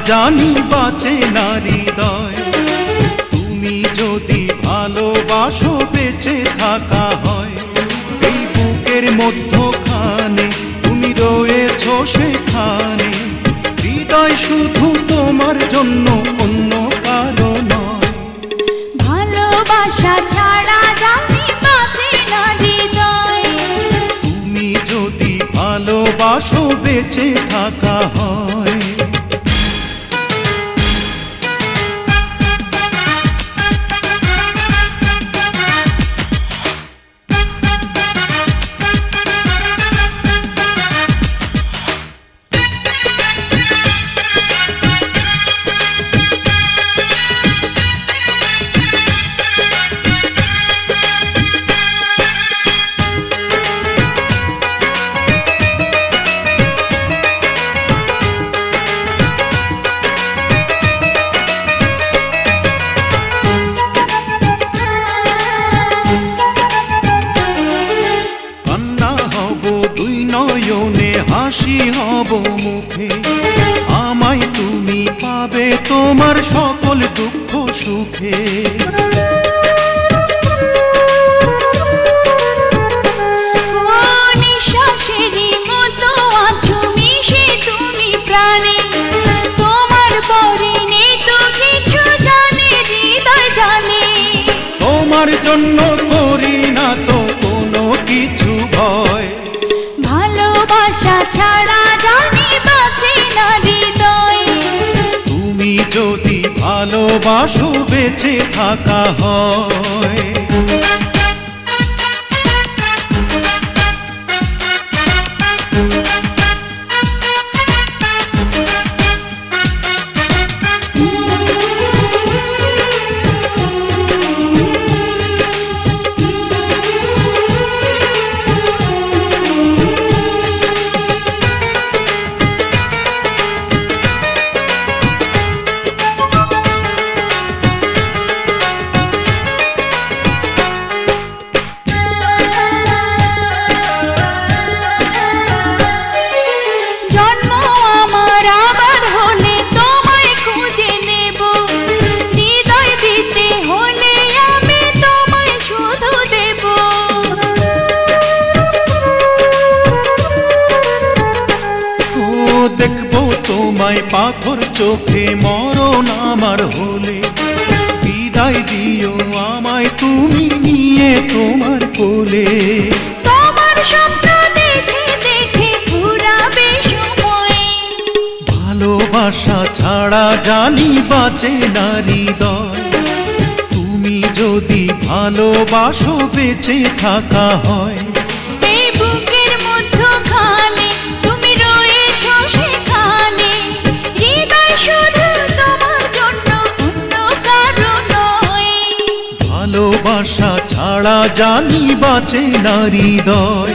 জানি বাঁচে না হৃদয়। তুমি যদি ভালোবাসো বেঁচে থাকা হয়, এই বুকের মধ্যখানে তুমি রয়েছো সেখানে। হৃদয় শুধু তোমার জন্য, অন্য কারো নয়। ভালোবাসা ছাড়া জানি বাঁচে না হৃদয়। তুমি যদি ভালোবাসো বেঁচে থাকা হয়। নয়নে হাসি হব মুখে, আমায় তুমি পাবে তোমার সকল দুঃখ সুখে। নিঃশ্বাসেরই মতো আছো মিশে তুমি প্রাণে, তোমার পরে নেই তো কিছু জানে হৃদয় জানে। তোমার জন্য করি না তো কোনো কিছু ভয়। ভালোবাসা ছাড়া জানি বাঁচে না হৃদয়। তুমি যদি ভালোবাসো বেঁচে থাকা হয়। দেখবো তোমায় পাথর চোখে মরণ আমার হলে, বিদায় দিও আমায় তুমি নিয়ে তোমার কোলে। তোমার স্বপ্ন দেখে দেখে ফুরাবে সময়। ভালোবাসা ছাড়া জানি বাঁচে না হৃদয়। তুমি যদি ভালোবাসো বেঁচে থাকা হয়। এই বুকের মধ্যখানে তুমি রয়েছো সেখানে, হৃদয় শুধু তোমার জন্য, অন্য কারো নয়। ভালোবাসা ছাড়া জানি বাঁচে না হৃদয়।